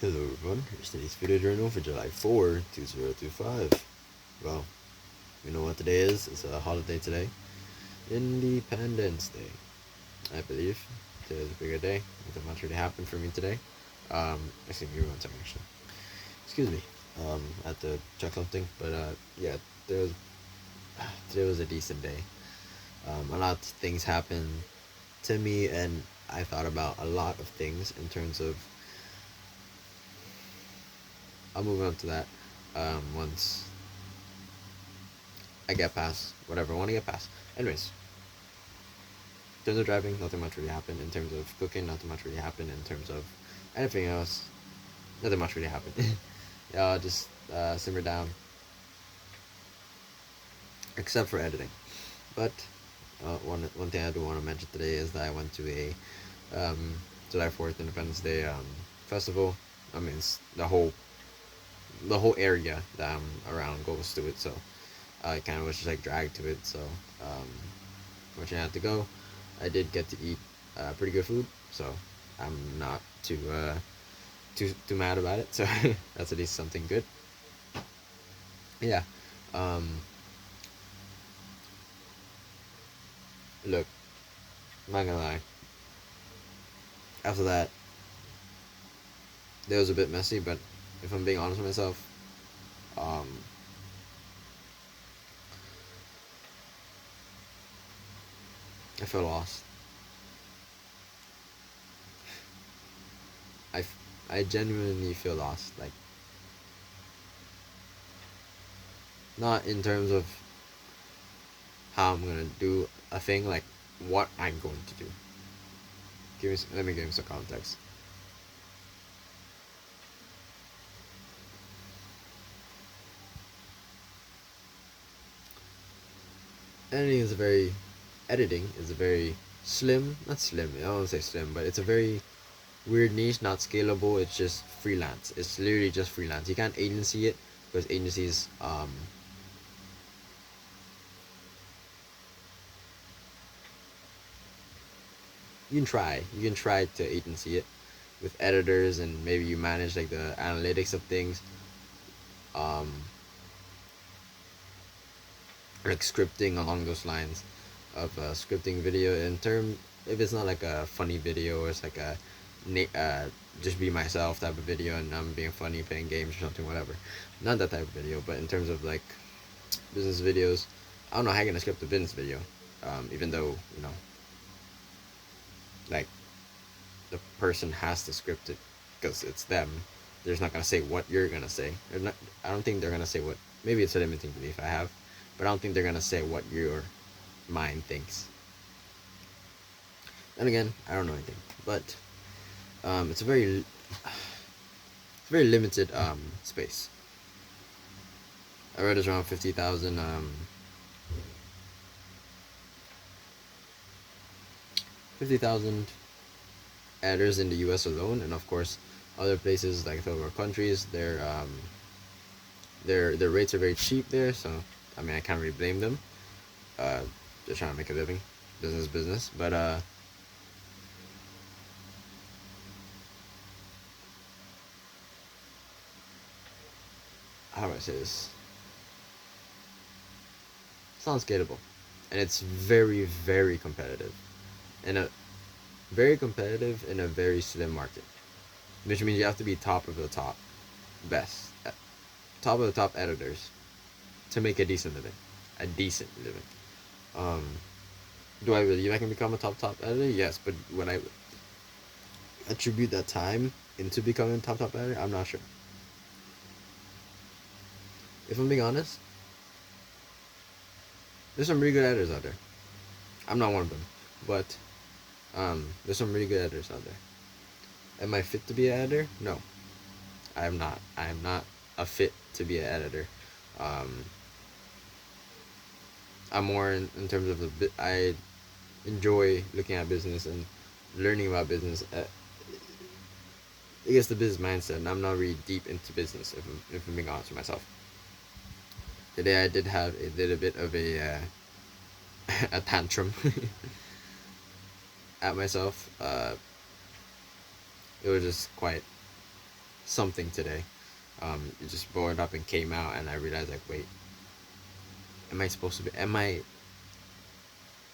Hello everyone, here's today's video journal for July 4, 2025. Well, you know what today is? It's a holiday today. Independence Day, I believe. Today's a bigger day. Nothing much really happened for me today. Excuse me, one second actually. Excuse me. I had to check something, but yeah, there was, today was a decent day. A lot of things happened to me, and I thought about a lot of things in terms of. I'll move on to that once I get past whatever I want to get past. Anyways, in terms of driving, nothing much really happened. In terms of cooking, nothing much really happened. In terms of anything else, nothing much really happened. Yeah, I'll just simmer down, except for editing. But one thing I do want to mention today is that I went to a July 4th Independence Day festival. I mean, it's the whole area that I'm around goes to it, so I kind of was just like dragged to it. So fortunately, I had to go. I did get to eat pretty good food, so I'm not too mad about it. So that's at least something good. Yeah. Um, Look, I'm not gonna lie. After that, it was a bit messy, but if I'm being honest with myself, um, I feel lost. I, I genuinely feel lost. Like, not in terms of how I'm gonna do a thing, like what I'm going to do. Let me give you some context. Editing is a very slim, not slim, I don't want to say slim, but it's a very weird niche, not scalable. It's just freelance. It's literally just freelance. You can't agency it because agencies, you can try to agency it with editors, and maybe you manage like the analytics of things, um, like scripting along those lines of scripting video in term. If it's not like a funny video, or it's like a just be myself type of video, and I'm being funny playing games or something, whatever. Not that type of video, but in terms of like business videos, I don't know how you're gonna script a business video. Even though, like, the person has to script it because it's them. They're just not gonna say what you're gonna say. Not, I don't think they're gonna say what. Maybe it's a limiting belief I have, but I don't think they're gonna say what your mind thinks. And again, I don't know anything, but it's a very limited space. I read it's around 50,000 50,000 adders in the U.S. alone, and of course, other places like third world countries, their rates are very cheap there. So I mean, I can't really blame them. Uh, they're trying to make a living, business. But how do I say this? It's not scalable, and it's very competitive, and a very competitive in a very slim market, which means you have to be top of the top, best, top of the top editors to make a decent living, a decent living. Um, do I believe I can become a top editor? Yes, but when I attribute that time into becoming a top editor, I'm not sure. If I'm being honest, there's some really good editors out there. I'm not one of them, but there's some really good editors out there. Am I fit to be an editor? No, I am not. I am not a fit to be an editor. Um, I'm more in terms of I enjoy looking at business and learning about business. I guess the business mindset, and I'm not really deep into business. If I'm being honest with myself, today I did have a little bit of a a tantrum at myself. It was just quite something today. It just boiled up and came out, and I realized like, wait, am I supposed to be? Am I?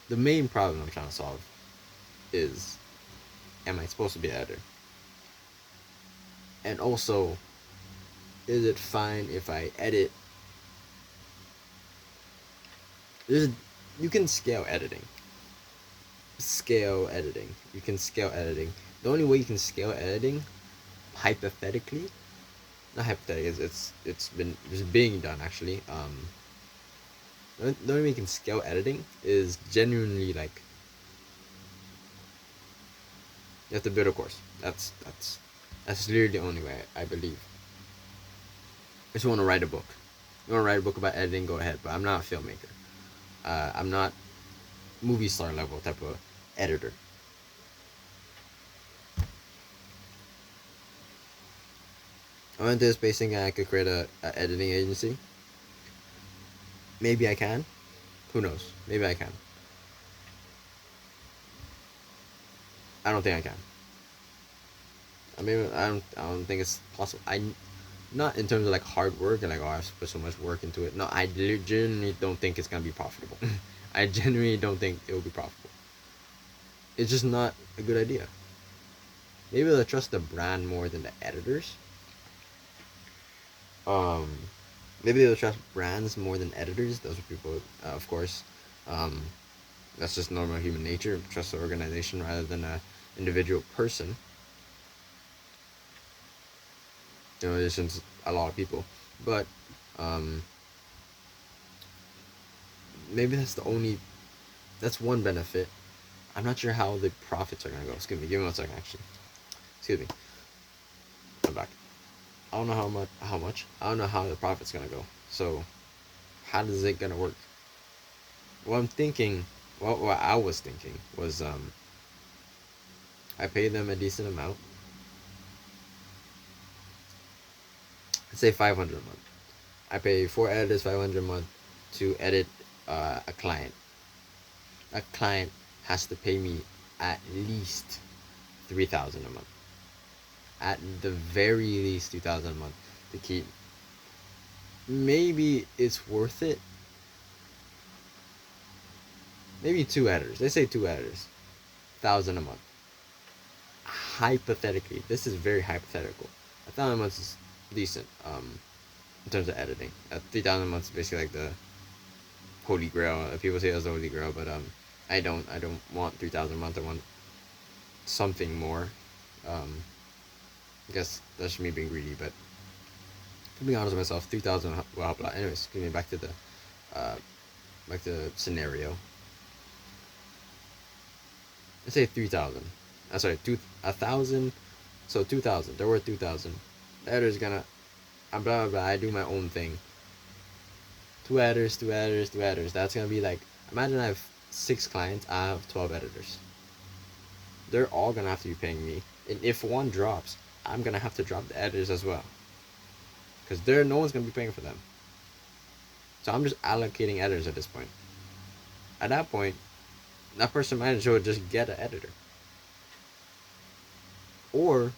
The main problem I'm trying to solve is, am I supposed to be an editor? And also, is it fine if I edit? There's, you can scale editing. Scale editing. You can scale editing. The only way you can scale editing, hypothetically, not hypothetically, it's being done actually. The only way you can scale editing is genuinely like, you have to build a course. That's literally the only way I believe. If you want to write a book, you want to write a book about editing, go ahead. But I'm not a filmmaker. I'm not movie star level type of editor. I'm anticipating I could create a editing agency. Maybe I can. Who knows? Maybe I can. I don't think I can. I mean, I don't think it's possible. Not in terms of like hard work and like, oh, I have to put so much work into it. No, I genuinely don't think it's gonna be profitable. I genuinely don't think it will be profitable. It's just not a good idea. Maybe they'll trust the brand more than the editors. Um, Maybe they'll trust brands more than editors. Those are people, of course. Um, that's just normal human nature. Trust the organization rather than a individual person. You know, there's just a lot of people, but um, maybe that's one benefit. I'm not sure how the profits are gonna go. Excuse me, give me 1 second. Actually, excuse me. I'm back. I don't know how much. I don't know how the profit's gonna go. So, how does it gonna work? What I'm thinking, what I was thinking was, I pay them a decent amount. Let's say 500 a month. I pay 4 editors 500 a month to edit a client. A client has to pay me at least 3,000 a month. At the very least 2,000 a month to keep. Maybe it's worth it. Maybe 2 editors. They say 2 editors, 1,000 a month. Hypothetically, this is very hypothetical. 1,000 a month is decent. In terms of editing, 3,000 a month is basically like the holy grail. People say that's the holy grail, but I don't want 3,000 a month. I want something more. I guess that's me being greedy, but to be honest with myself, 3,000 will help a lot. Anyways, getting back to the scenario. Let's say 3,000. I'm sorry, 1,000. So 2,000. They're worth 2,000. The editor's gonna, blah blah blah. I do my own thing. 2 editors, 2 editors, 2 editors. That's gonna be like, imagine I have 6 clients. I have 12 editors. They're all gonna have to be paying me, and if one drops, I'm gonna have to drop the editors as well, because no one's gonna be paying for them. So I'm just allocating editors at this point. At that point, that person manager would just get an editor. Or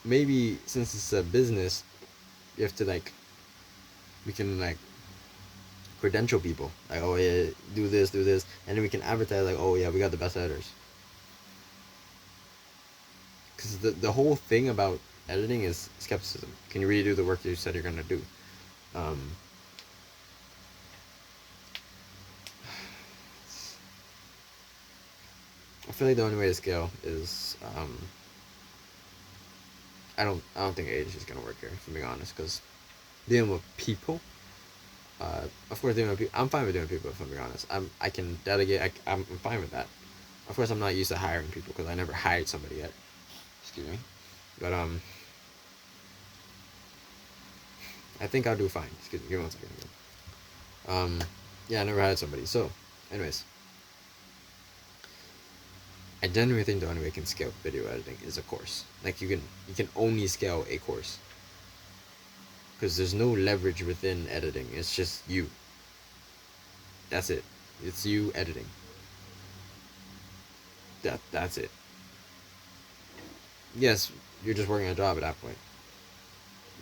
maybe since it's a business, you have to like, we can like credential people, like, oh yeah, do this, and then we can advertise like, oh yeah, we got the best editors. Because the whole thing about editing is skepticism. Can you really do the work you said you're gonna do? I feel like the only way to scale is, I don't think agency is gonna work here, if I'm being honest, because dealing with people, of course dealing with people, I'm fine with dealing with people, if I'm being honest. I can delegate. I'm fine with that. Of course, I'm not used to hiring people because I never hired somebody yet. Excuse me, but I think I'll do fine. Excuse me, give me 1 second again. Yeah, I never hired somebody. So, anyways, I genuinely think the only way you can scale video editing is a course. Like, you can only scale a course, because there's no leverage within editing. It's just you. That's it. It's you editing. That's it. Yes, you're just working a job at that point.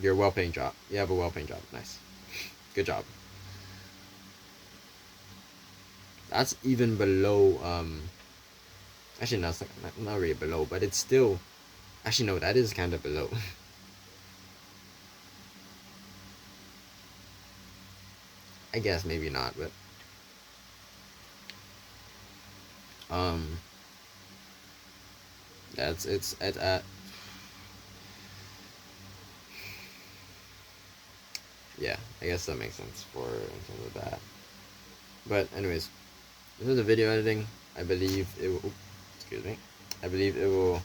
Your well-paying job. You have a well-paying job. Nice. Good job. That's even below. Actually, no, it's not really below, but it's still. Actually, no, that is kind of below. I guess maybe not, but um, yeah, it's at yeah. I guess that makes sense for in terms of that. But anyways, in terms of video editing, I believe it will. Excuse me. I believe it will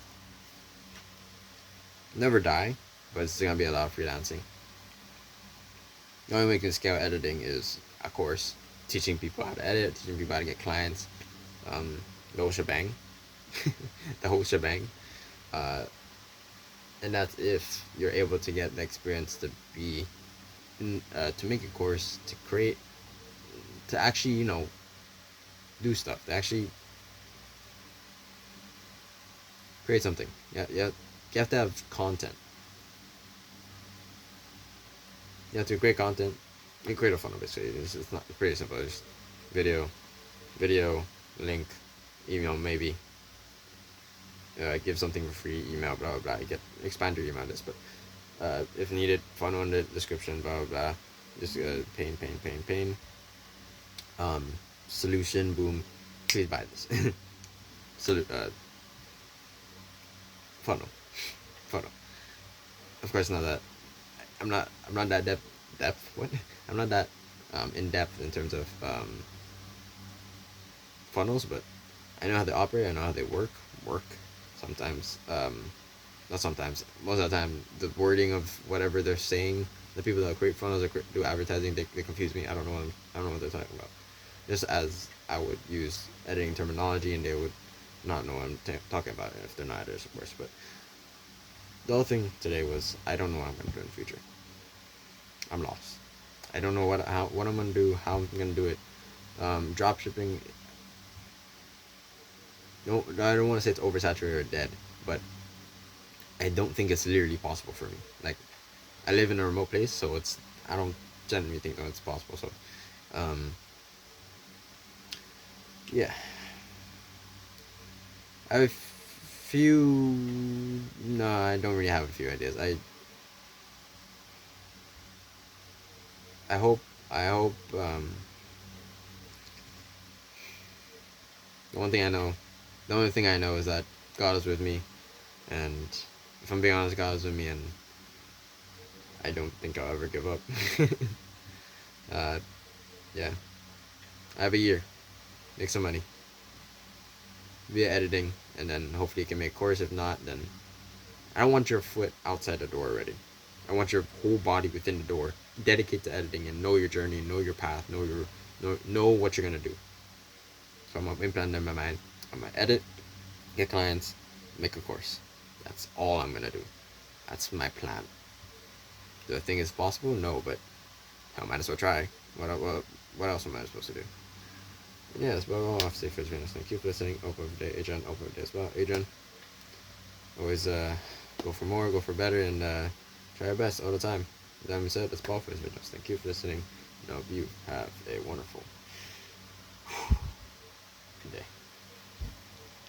never die, but it's gonna be a lot of freelancing. The only way you can scale editing is, of course, teaching people how to edit, teaching people how to get clients, um, the whole shebang, the whole shebang. Uh, and that's if you're able to get the experience to be, to make a course, to create, to actually, do stuff, to actually create something. Yeah, yeah. You have to have content. You have to create content. You create a funnel, basically. It's not pretty simple. It's video, video, link, email, maybe. Give something for free, email, blah blah blah. You get expand your email list, but if needed, funnel in the description, blah blah blah. Just pain. Um, solution, boom. Please buy this. Funnel, funnel. Of course, not that. I'm not that depth. What? I'm not that in depth in terms of funnels, but I know how they operate. I know how they work. Sometimes, not sometimes. Most of the time, the wording of whatever they're saying, the people that create funnels or do advertising, they confuse me. I don't know what they're talking about. Just as I would use editing terminology, and they would not know what I'm talking about if they're not editors, of course. But the whole thing today was I don't know what I'm gonna do in the future. I'm lost. I don't know what I'm gonna do, how I'm gonna do it. Drop shipping. No, I don't want to say it's oversaturated or dead, but I don't think it's literally possible for me. Like, I live in a remote place, so I don't genuinely think that it's possible. So, um, yeah, I have a few. No, I don't really have a few ideas. I hope. I hope. The one thing I know, the only thing I know is that God is with me, and if I'm being honest, God is with me, and I don't think I'll ever give up. uh, yeah, I have a year, make some money via editing, and then hopefully you can make a course. If not, then I don't want your foot outside the door already. I want your whole body within the door. Dedicate to editing and know your journey, know your path, know what you're gonna do. So I'm gonna implant in my mind. I'm gonna edit, get clients, make a course. That's all I'm gonna do. That's my plan. Do I think it's possible? No, but I might as well try. What else am I supposed to do? Yeah, that's about all I have to say for this video. Thank you for listening. Open day, Adrian. Open day as well, Adrian. Always go for more, go for better, and try your best all the time. That being said, that's all for this video. Thank you for listening. And I hope you have a wonderful